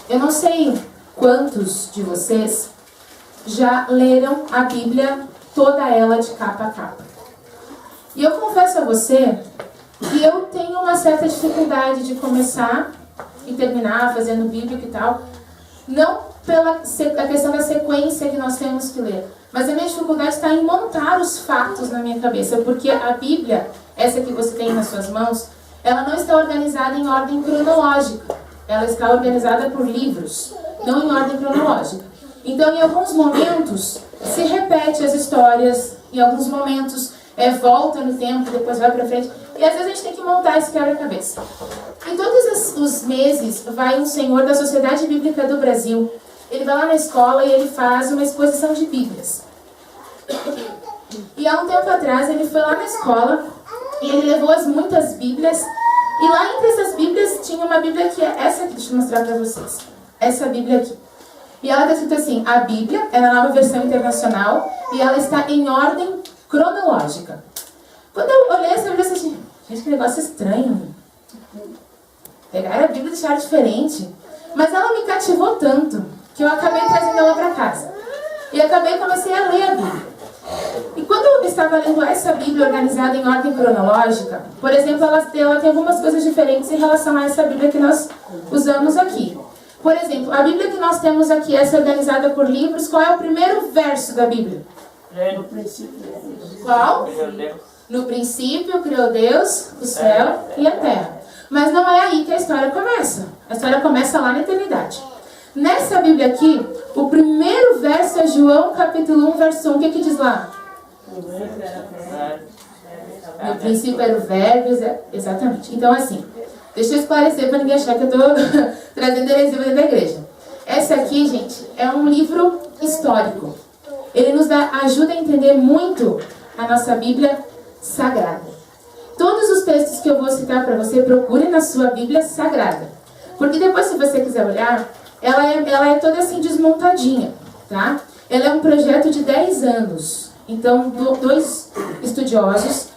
Eu não sei quantos de vocês já leram a Bíblia, toda ela de capa a capa. E eu confesso a você que eu tenho uma certa dificuldade de começar e terminar fazendo bíblico e tal. Não pela a questão da sequência que nós temos que ler, mas a minha dificuldade está em montar os fatos na minha cabeça, porque a Bíblia, essa que você tem nas suas mãos, ela não está organizada em ordem cronológica. Ela está organizada por livros, não em ordem cronológica. Então, em alguns momentos, se repete as histórias, em alguns momentos, volta no tempo, depois vai para frente. E às vezes a gente tem que montar esse quebra-cabeça. E todos os meses vai um senhor da Sociedade Bíblica do Brasil. Ele vai lá na escola e ele faz uma exposição de Bíblias. E há um tempo atrás ele foi lá na escola e ele levou muitas Bíblias. E lá entre essas Bíblias tinha uma Bíblia que é essa aqui, deixa eu mostrar para vocês. Essa Bíblia aqui. E ela está escrito assim, a Bíblia é a nova versão internacional e ela está em ordem cronológica. Quando eu olhei essa Bíblia, eu disse, gente, que negócio estranho. Pegaram a Bíblia e deixaram diferente. Mas ela me cativou tanto que eu acabei trazendo ela para casa. E comecei a ler a Bíblia. E quando eu estava lendo essa Bíblia organizada em ordem cronológica, por exemplo, ela tem algumas coisas diferentes em relação a essa Bíblia que nós usamos aqui. Por exemplo, a Bíblia que nós temos aqui, essa organizada por livros, qual é o primeiro verso da Bíblia? No princípio. Qual? No princípio criou Deus o céu e a terra. Mas não é aí que a história começa. A história começa lá na eternidade. Nessa Bíblia aqui, o primeiro verso é João capítulo 1, verso 1. O que diz lá? No princípio era o verbo, exatamente. Então assim, deixa eu esclarecer para ninguém achar que eu estou trazendo heresia dentro da igreja. Essa aqui, gente, é um livro histórico. Ele nos ajuda a entender muito a nossa Bíblia Sagrada. Todos os textos que eu vou citar para você, procure na sua Bíblia Sagrada. Porque depois, se você quiser olhar, ela é toda assim desmontadinha, tá? Ela é um projeto de 10 anos. Então, dois estudiosos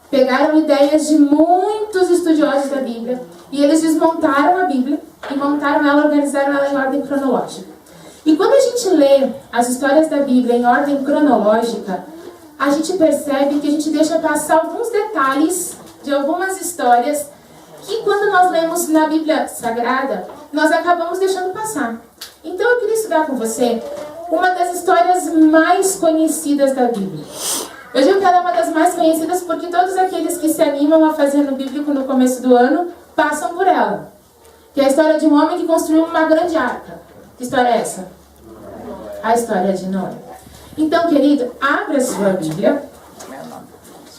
pegaram ideias de muitos estudiosos da Bíblia e eles desmontaram a Bíblia e montaram ela, organizaram ela em ordem cronológica. E quando a gente lê as histórias da Bíblia em ordem cronológica, a gente percebe que a gente deixa passar alguns detalhes de algumas histórias que quando nós lemos na Bíblia Sagrada, nós acabamos deixando passar. Então eu queria estudar com você uma das histórias mais conhecidas da Bíblia. Eu digo que ela é uma das mais conhecidas porque todos aqueles que se animam a fazer no bíblico no começo do ano passam por ela. Que é a história de um homem que construiu uma grande arca. Que história é essa? A história de Noé. Então, querido, abra a sua Bíblia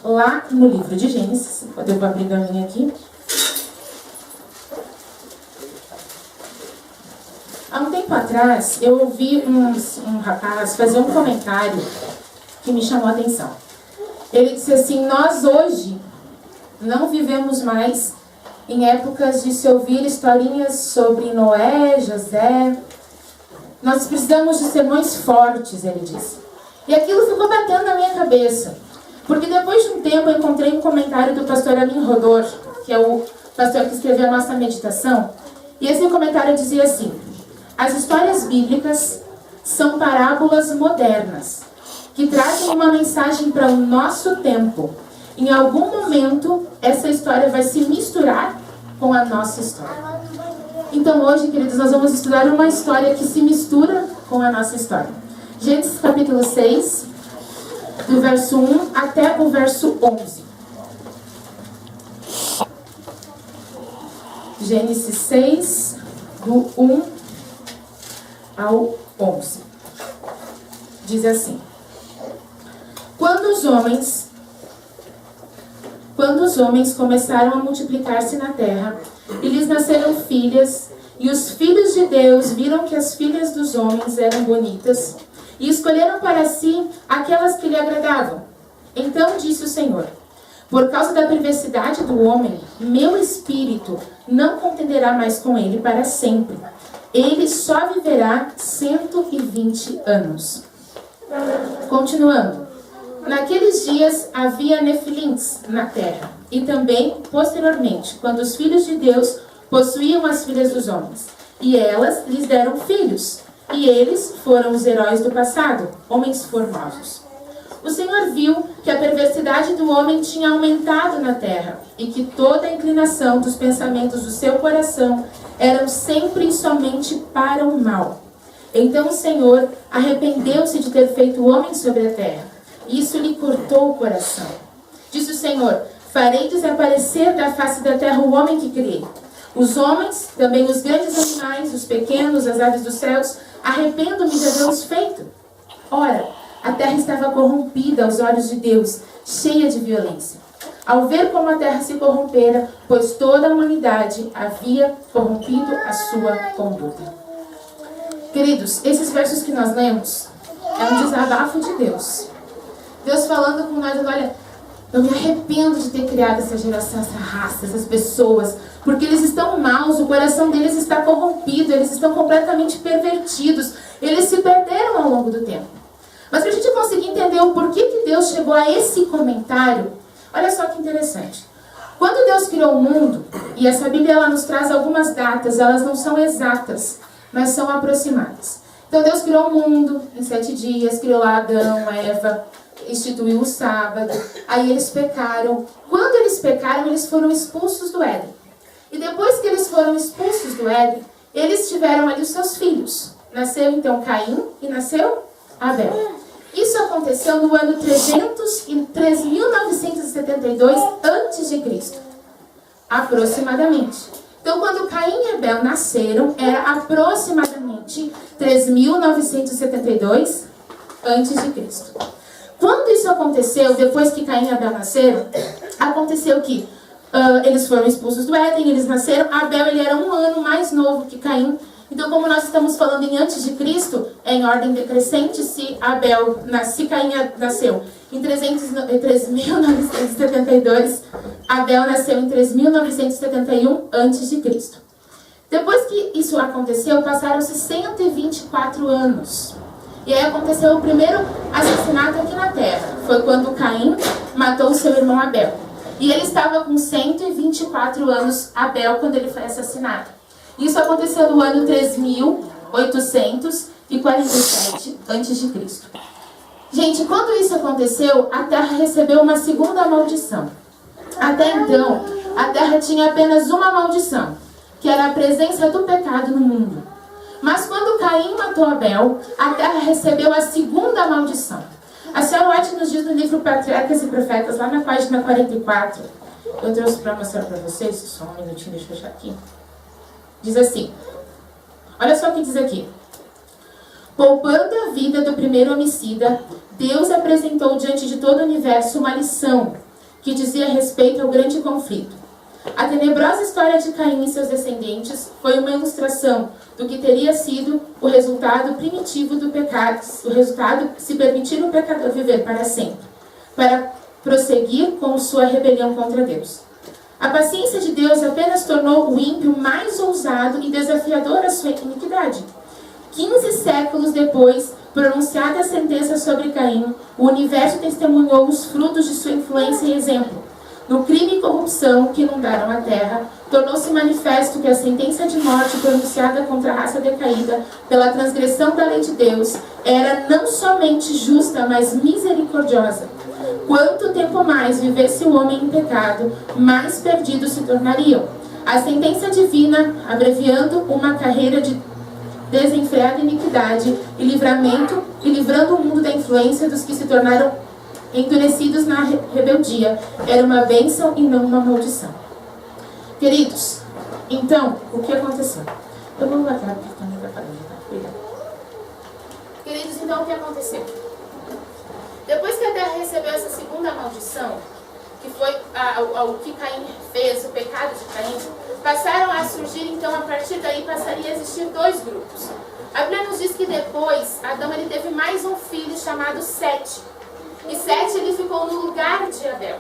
lá no livro de Gênesis. Eu vou abrir a minha aqui. Há um tempo atrás, eu ouvi um rapaz fazer um comentário que me chamou a atenção. Ele disse assim, nós hoje não vivemos mais em épocas de se ouvir historinhas sobre Noé, José. Nós precisamos de sermões fortes, ele disse. E aquilo ficou batendo na minha cabeça. Porque depois de um tempo eu encontrei um comentário do pastor Amin Rodor, que é o pastor que escreveu a nossa meditação. E esse comentário dizia assim, as histórias bíblicas são parábolas modernas, que trazem uma mensagem para o nosso tempo. Em algum momento, essa história vai se misturar com a nossa história. Então hoje, queridos, nós vamos estudar uma história que se mistura com a nossa história. Gênesis capítulo 6, do verso 1 até o verso 11. Gênesis 6, do 1 ao 11. Diz assim. Quando os homens começaram a multiplicar-se na terra, e lhes nasceram filhas, e os filhos de Deus viram que as filhas dos homens eram bonitas, e escolheram para si aquelas que lhe agradavam. Então disse o Senhor, por causa da perversidade do homem, meu espírito não contenderá mais com ele para sempre. Ele só viverá 120 anos. Continuando. Naqueles dias havia nefilins na terra, e também, posteriormente, quando os filhos de Deus possuíam as filhas dos homens. e elas lhes deram filhos, e eles foram os heróis do passado, homens formosos. O Senhor viu que a perversidade do homem tinha aumentado na terra, e que toda a inclinação dos pensamentos do seu coração eram sempre e somente para o mal. Então o Senhor arrependeu-se de ter feito o homem sobre a terra, e isso lhe cortou o coração. Disse o Senhor: farei desaparecer da face da terra o homem que criei. Os homens, também os grandes animais, os pequenos, as aves dos céus, arrependo-me de havê-los feito. Ora, a terra estava corrompida aos olhos de Deus, cheia de violência. Ao ver como a terra se corrompera, pois toda a humanidade havia corrompido a sua conduta. Queridos, esses versos que nós lemos é um desabafo de Deus. Deus falando com nós, olha, eu me arrependo de ter criado essa geração, essa raça, essas pessoas, porque eles estão maus, o coração deles está corrompido, eles estão completamente pervertidos, eles se perderam ao longo do tempo. Mas para a gente conseguir entender o porquê que Deus chegou a esse comentário, olha só que interessante. Quando Deus criou o mundo, e essa Bíblia ela nos traz algumas datas, elas não são exatas, mas são aproximadas. Então Deus criou o mundo em 7 dias, criou lá Adão, Eva, instituiu o sábado, aí eles pecaram. Quando eles pecaram, eles foram expulsos do Éden. E depois que eles foram expulsos do Éden, eles tiveram ali os seus filhos. Nasceu então Caim e nasceu Abel. Isso aconteceu no ano 3.972 a.C., aproximadamente. Então, quando Caim e Abel nasceram, era aproximadamente 3.972 a.C. Quando isso aconteceu, depois que Caim e Abel nasceram, aconteceu que eles foram expulsos do Éden, eles nasceram. Abel ele era 1 ano mais novo que Caim. Então, como nós estamos falando em antes de Cristo, é em ordem decrescente. Se Caim nasceu em 3.972, Abel nasceu em 3.971 antes de Cristo. Depois que isso aconteceu, passaram-se 124 anos. E aí aconteceu o primeiro assassinato aqui na Terra. Foi quando Caim matou o seu irmão Abel. E ele estava com 124 anos, Abel, quando ele foi assassinado. Isso aconteceu no ano 3.847 a.C. Gente, quando isso aconteceu, a Terra recebeu uma segunda maldição. Até então, a Terra tinha apenas uma maldição, que era a presença do pecado no mundo. Mas quando Caim matou Abel, a Terra recebeu a segunda maldição. A senhora White nos diz no livro Patriarcas e Profetas, lá na página 44, eu trouxe para mostrar para vocês, só um minutinho, deixa eu fechar aqui. Diz assim, olha só o que diz aqui. Poupando a vida do primeiro homicida, Deus apresentou diante de todo o universo uma lição que dizia respeito ao grande conflito. A tenebrosa história de Caim e seus descendentes foi uma ilustração do que teria sido o resultado primitivo do pecado, o resultado se permitir o pecador viver para sempre, para prosseguir com sua rebelião contra Deus. A paciência de Deus apenas tornou o ímpio mais ousado e desafiador à sua iniquidade. 15 séculos depois, pronunciada a sentença sobre Caim, o universo testemunhou os frutos de sua influência e exemplo. No crime e corrupção que inundaram a terra, tornou-se manifesto que a sentença de morte pronunciada contra a raça decaída pela transgressão da lei de Deus era não somente justa, mas misericordiosa. Quanto tempo mais vivesse o homem em pecado, mais perdidos se tornariam. A sentença divina, abreviando uma carreira de desenfreada iniquidade e livramento, e livrando o mundo da influência dos que se tornaram endurecidos na rebeldia, era uma bênção e não uma maldição. Queridos, então, o que aconteceu? Eu vou guardar porque está me atrapalhando, tá? Obrigada. Queridos, então, o que aconteceu? Depois que a terra recebeu essa segunda maldição, que foi o que Caim fez, o pecado de Caim, passaram a surgir, então, a partir daí passaria a existir 2 grupos. A Bíblia nos diz que depois, Adão ele teve mais um filho chamado Sete. E Sete ele ficou no lugar de Abel.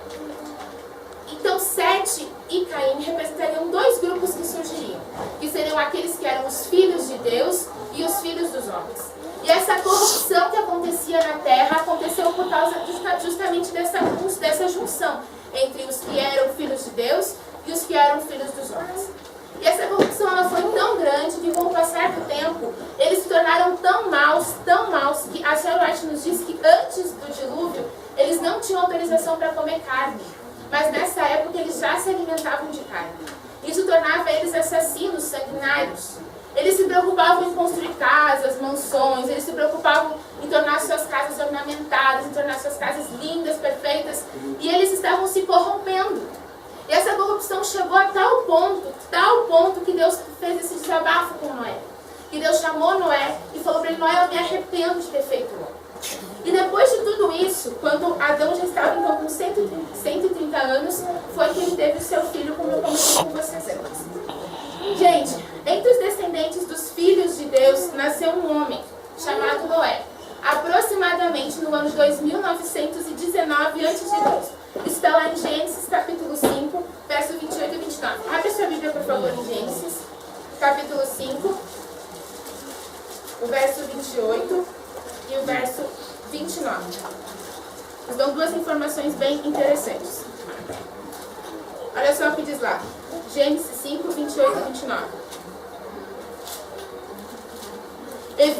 Então Sete e Caim representariam 2 grupos que surgiriam, que seriam aqueles que eram os filhos de Deus e os filhos dos homens. E essa corrupção que acontecia na terra aconteceu por causa justamente dessa junção entre os que eram filhos de Deus e os que eram filhos dos homens. E essa corrupção ela foi tão grande que com o disposição para comer carne. Mas nessa época eles já se alimentavam de carne. Isso tornava eles assassinos, sanguinários. Eles se preocupavam em construir casas, mansões, eles se preocupavam em tornar suas casas ornamentadas, em tornar suas casas lindas, perfeitas, e eles estavam se corrompendo. E essa corrupção chegou a tal ponto que Deus fez esse desabafo com Noé. Que Deus chamou Noé e falou para ele: Noé, eu me arrependo de ter feito Noé. E depois de tudo isso, quando Adão já estava então com 130 anos, foi que ele teve o seu filho, como eu comentei com vocês antes. Gente, entre os descendentes dos filhos de Deus, nasceu um homem chamado Noé, aproximadamente no ano 2919 a.C. Isso está lá em Gênesis capítulo 5, verso 28 e 29. Abre sua Bíblia, por favor, em Gênesis capítulo 5, o verso 28 e o verso 29. Nos dão duas informações bem interessantes. Olha só o que diz lá. Gênesis 5, 28 e 29. E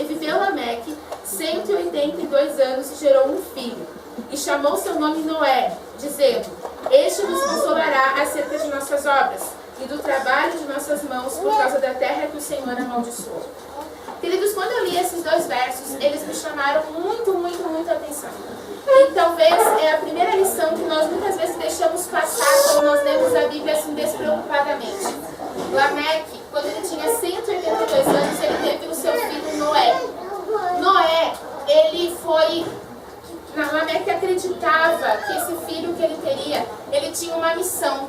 viveu Lameque 182 anos e gerou um filho. E chamou seu nome Noé, dizendo: Este nos consolará acerca de nossas obras e do trabalho de nossas mãos por causa da terra que o Senhor amaldiçoou. Queridos, quando eu li esses dois versos, eles me chamaram muito a atenção. E talvez é a primeira lição que nós muitas vezes deixamos passar quando nós lemos a Bíblia assim despreocupadamente. Lameque, quando ele tinha 182 anos, ele teve o seu filho Noé. Noé, ele foi... Lameque acreditava que esse filho que ele teria, ele tinha uma missão.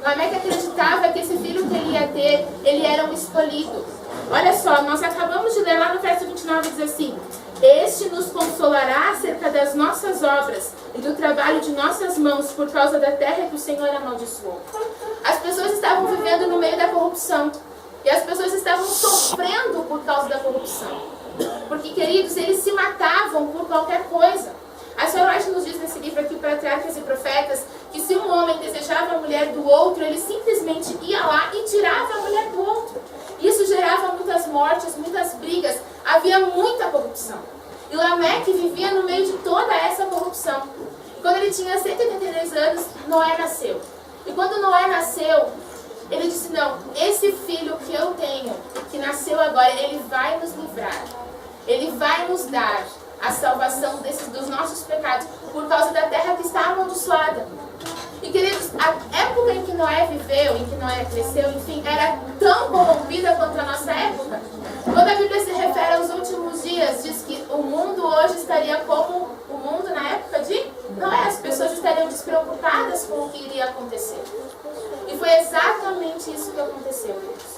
Lameque acreditava que esse filho que ele ia ter, ele era um escolhido. Olha só, nós acabamos de ler lá no verso 29, diz assim: Este nos consolará acerca das nossas obras e do trabalho de nossas mãos por causa da terra que o Senhor amaldiçoou. As pessoas estavam vivendo no meio da corrupção. E as pessoas estavam sofrendo por causa da corrupção. Porque, queridos, eles se matavam por qualquer coisa. A senhora White nos diz nesse livro aqui, Patriarcas e Profetas, que se um homem desejava a mulher do outro, ele simplesmente ia lá e tirava a mulher do outro. Isso gerava muitas mortes, muitas brigas, havia muita corrupção. E Lameque vivia no meio de toda essa corrupção. Quando ele tinha 183 anos, Noé nasceu. E quando Noé nasceu, ele disse: não, esse filho que eu tenho, que nasceu agora, ele vai nos livrar. Ele vai nos dar a salvação dos nossos pecados por causa da terra que está amaldiçoada. E, queridos, a época em que Noé viveu, em que Noé cresceu, enfim, era tão corrompida quanto a nossa época. Quando a Bíblia se refere aos últimos dias, diz que o mundo hoje estaria como o mundo na época de Noé. As pessoas estariam despreocupadas com o que iria acontecer. E foi exatamente isso que aconteceu, queridos.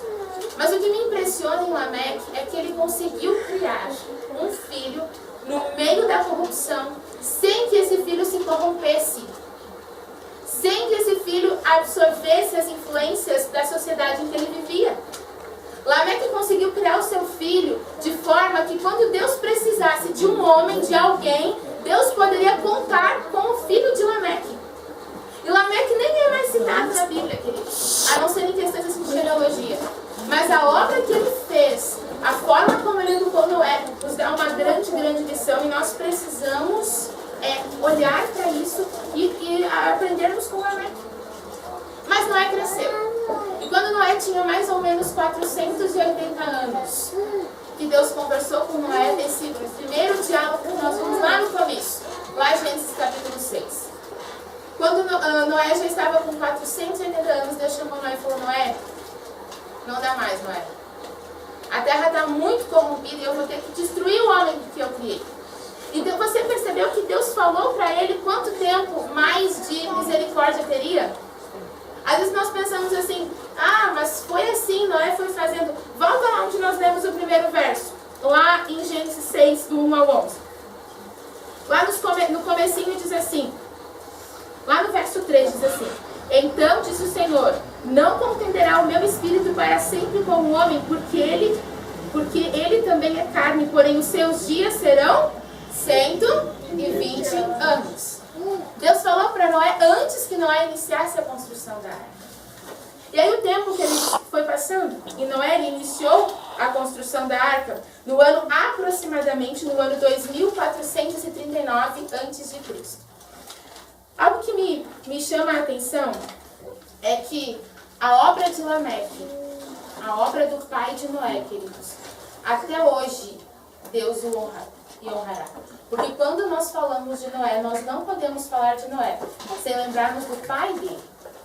Mas o que me impressiona em Lameque é que ele conseguiu criar um filho no meio da corrupção, sem que esse filho se corrompesse. Sem que esse filho absorvesse as influências da sociedade em que ele vivia. Lameque conseguiu criar o seu filho de forma que quando Deus precisasse de um homem, de alguém, Deus poderia contar com o filho de Lameque. E Lameque nem é mais citado na Bíblia, queridos, a não ser em questões assim, de genealogia. Mas a obra que ele fez, a forma como ele educou Noé, nos dá uma grande lição, e nós precisamos olhar para isso e aprendermos com Lameque. Mas Noé cresceu. E quando Noé tinha mais ou menos 480 anos, que Deus conversou com Noé nesse primeiro diálogo que nós vimos lá no começo, lá em Gênesis capítulo 6. Quando Noé já estava com 480 anos, Deus chamou Noé e falou: Noé, não dá mais, Noé. A terra está muito corrompida e eu vou ter que destruir o homem que eu criei. Então você percebeu que Deus falou para ele quanto tempo mais de misericórdia teria? Às vezes nós pensamos assim: ah, mas foi assim, Noé foi fazendo. Volta lá onde nós lemos o primeiro verso, lá em Gênesis 6, do 1 ao 11. Lá no comecinho diz assim, lá no verso 3 diz assim: Então disse o Senhor: Não contenderá o meu espírito para sempre com o homem, porque ele também é carne, porém os seus dias serão 120 anos. Deus falou para Noé antes que Noé iniciasse a construção da arca. E aí o tempo que ele foi passando, e Noé iniciou a construção da arca no ano aproximadamente no ano 2439 a.C. Algo que me chama a atenção é que a obra de Lameque, a obra do pai de Noé, queridos, até hoje Deus o honra e honrará. Porque quando nós falamos de Noé, nós não podemos falar de Noé sem lembrarmos do pai dele,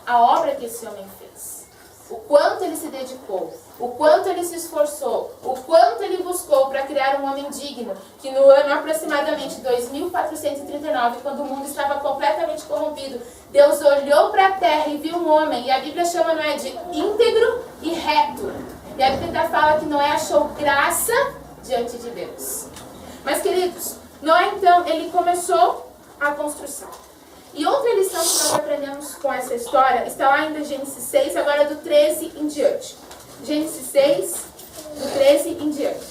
a obra que esse homem fez. O quanto ele se dedicou, o quanto ele se esforçou, o quanto ele buscou para criar um homem digno, que no ano aproximadamente 2439, quando o mundo estava completamente corrompido, Deus olhou para a terra e viu um homem, e a Bíblia chama Noé de íntegro e reto. E a Bíblia fala que Noé achou graça diante de Deus. Mas, queridos, Noé então, ele começou a construção. E outra lição que nós aprendemos com essa história está lá em Gênesis 6, agora do 13 em diante. Gênesis 6, do 13 em diante.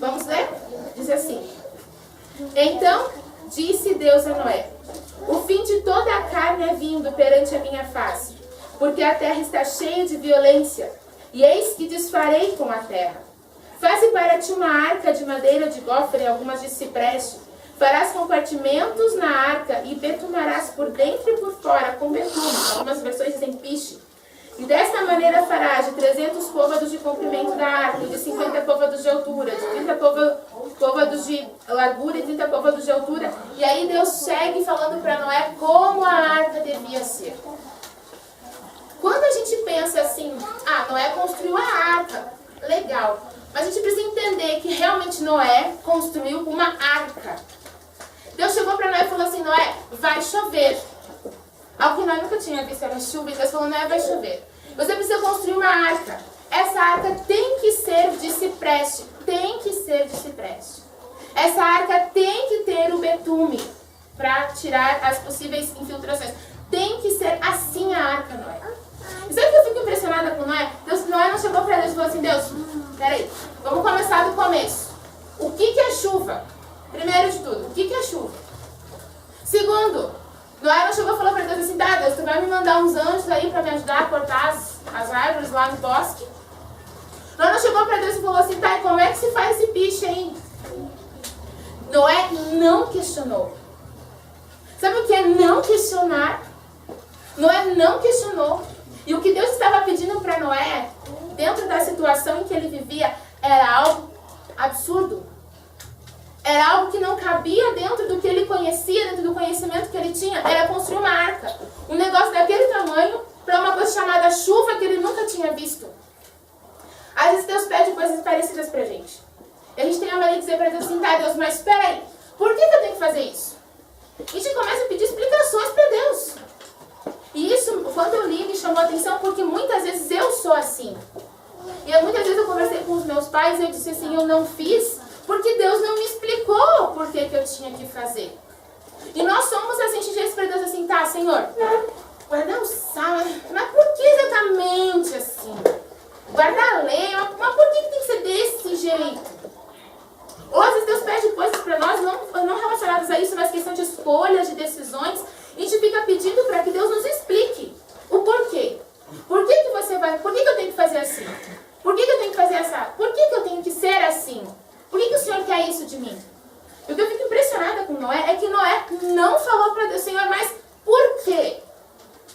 Vamos ler? Diz assim: Então disse Deus a Noé: O fim de toda a carne é vindo perante a minha face, porque a terra está cheia de violência, e eis que desfarei com a terra. Faze para ti uma arca de madeira de gofre e algumas de cipreste. Farás compartimentos na arca e betumarás por dentro e por fora com betume. Algumas versões dizem piche. E desta maneira farás de 300 côvados de comprimento da arca, de 50 côvados de altura, de 30 côvados de largura e 30 côvados de altura. E aí Deus segue falando para Noé como a arca devia ser. Quando a gente pensa assim, Noé construiu a arca, legal. Mas a gente precisa entender que realmente Noé construiu uma arca. Deus chegou para Noé e falou assim: Noé, vai chover. Algo que Noé nunca tinha visto era chuva, e Deus falou: Noé, vai chover. Você precisa construir uma arca. Essa arca tem que ser de cipreste. Tem que ser de cipreste. Essa arca tem que ter o betume para tirar as possíveis infiltrações. Tem que ser assim a arca, Noé. E sabe que eu fico impressionada com Noé? Noé não chegou para Deus e falou assim: Deus, peraí, vamos começar do começo. O que é chuva? Primeiro de tudo, o que é chuva? Segundo, Noé não chegou e falou para Deus assim: tá, Deus, tu vai me mandar uns anjos aí para me ajudar a cortar as árvores lá no bosque? Noé não chegou para Deus e falou assim: tá, e como é que se faz esse piche aí? Noé não questionou. Sabe o que é não questionar? Noé não questionou. E o que Deus estava pedindo para Noé, dentro da situação em que ele vivia, era algo absurdo. Era algo que não cabia dentro do que ele conhecia, dentro do conhecimento que ele tinha. Era construir uma arca. Um negócio daquele tamanho para uma coisa chamada chuva que ele nunca tinha visto. Às vezes Deus pede coisas parecidas pra gente. E a gente tem a mania de dizer pra Deus assim: tá, Deus, mas espera aí, por que eu tenho que fazer isso? E a gente começa a pedir explicações para Deus. E isso, quando eu li, me chamou a atenção porque muitas vezes eu sou assim. E muitas vezes eu conversei com os meus pais e eu disse assim: eu não fiz porque Deus não me explicou por que eu tinha que fazer. E nós somos assim, a gente diz para Deus assim: tá, Senhor, guardar o sal, mas por que exatamente assim? Guardar a lei, mas por que tem que ser desse jeito? Ou às vezes Deus pede coisas para nós não relacionadas a isso, mas questão de escolhas, de decisões. E a gente fica pedindo para que Deus nos explique o porquê. Por que eu tenho que fazer assim? Por que eu tenho que fazer essa? Por que eu tenho que ser assim? Por que o Senhor quer isso de mim? E o que eu fico impressionada com Noé é que Noé não falou para Deus: Senhor, mas por quê?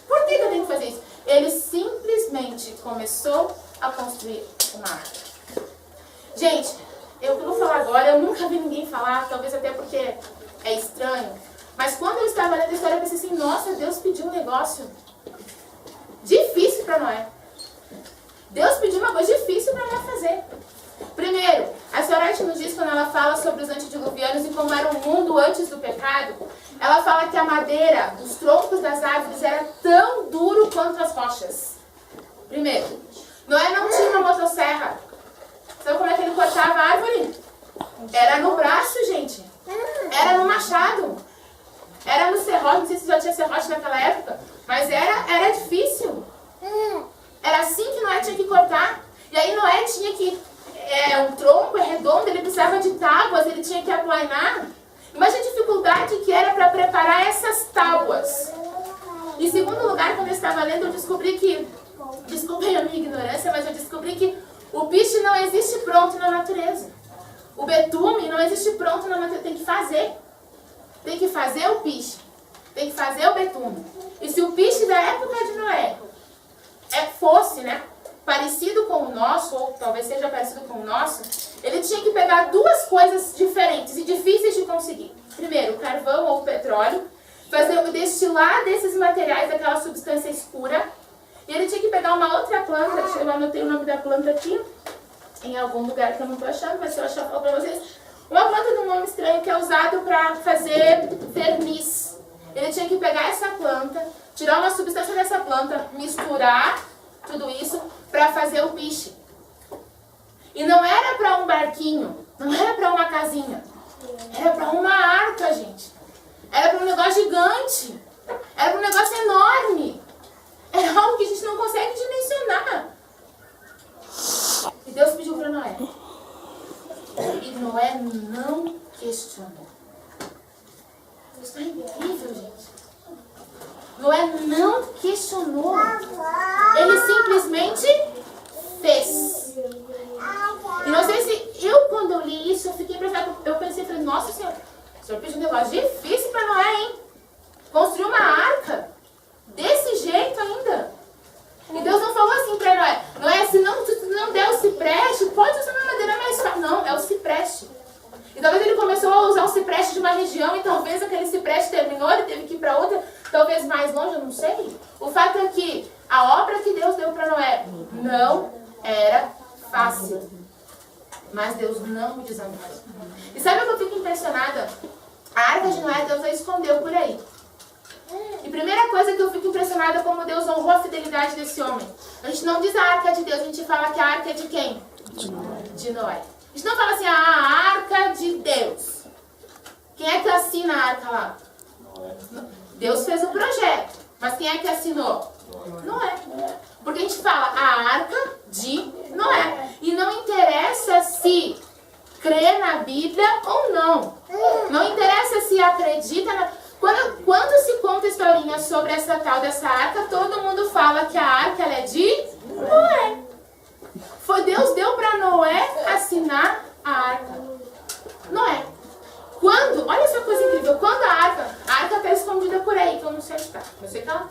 Por que eu tenho que fazer isso? Ele simplesmente começou a construir uma arca. Gente, eu vou falar agora, eu nunca vi ninguém falar, talvez até porque é estranho. Mas quando eu estava lendo a história, eu pensei assim: nossa, Deus pediu um negócio difícil para Noé. Deus pediu uma coisa difícil para Noé fazer. Primeiro, a Sorete nos diz, quando ela fala sobre os antediluvianos e como era o mundo antes do pecado, ela fala que a madeira, os troncos das árvores, era tão duro quanto as rochas. Primeiro, Noé não tinha uma motosserra. Sabe como é que ele cortava a árvore? Era no braço, gente. Era no machado. Era no serrote, não sei se já tinha serrote naquela época, mas era difícil. Era assim que Noé tinha que cortar. E aí Noé tinha que... um tronco redondo, ele precisava de tábuas, ele tinha que aplainar. Imagina a dificuldade que era para preparar essas tábuas. Em segundo lugar, quando eu estava lendo, eu descobri que... Desculpem a minha ignorância, mas eu descobri que o piche não existe pronto na natureza. O betume não existe pronto na natureza, tem que fazer. Tem que fazer o piche. Tem que fazer o betume. E se o piche da época de Noé fosse, né, parecido com o nosso, ou talvez seja parecido com o nosso, ele tinha que pegar duas coisas diferentes e difíceis de conseguir. Primeiro, o carvão ou o petróleo, fazer o destilar desses materiais, daquela substância escura. E ele tinha que pegar uma outra planta, eu anotei o nome da planta aqui, em algum lugar que eu não estou achando, mas se eu achar, eu falo para vocês. Uma planta de um nome estranho que é usado para fazer verniz. Ele tinha que pegar essa planta, tirar uma substância dessa planta, misturar tudo isso para fazer o piche. E não era para um barquinho, não era para uma casinha, era para uma arca, gente. Era para um negócio gigante, era para um negócio enorme. Era algo que a gente não consegue dimensionar. E Deus pediu para Noé. E Noé não questionou. Isso é incrível, gente. Noé não questionou. Ele simplesmente fez. E não sei se eu, quando eu li isso, eu fiquei pensando, eu pensei, falei, nossa Senhor, o Senhor pediu um negócio difícil para Noé, hein? Construir uma arca desse jeito ainda. E Deus não falou assim para Noé, Noé, se não der o cipreste, pode usar uma madeira mais fácil. Não, é o cipreste. E talvez ele começou a usar o cipreste de uma região e talvez aquele cipreste terminou, ele teve que ir para outra, talvez mais longe, eu não sei. O fato é que a obra que Deus deu para Noé não era fácil. Mas Deus não me desamparou. E sabe o que eu fico impressionada? A arca de Noé, Deus a escondeu por aí. E primeira coisa que eu fico impressionada é como Deus honrou a fidelidade desse homem. A gente não diz a arca de Deus, a gente fala que a arca é de quem? De Noé. A gente não fala assim, a arca de Deus. Quem é que assina a arca lá? Deus fez o projeto. Mas quem é que assinou? Noé. Porque a gente fala a arca de Noé. E não interessa se crê na Bíblia ou não. Não interessa se acredita na... Quando se conta historinha sobre essa tal dessa arca, todo mundo fala que a arca ela é de Noé. Deus deu para Noé assinar a arca. Noé. Olha essa coisa incrível, quando a arca está escondida por aí, que eu não sei onde está, eu sei que ela está.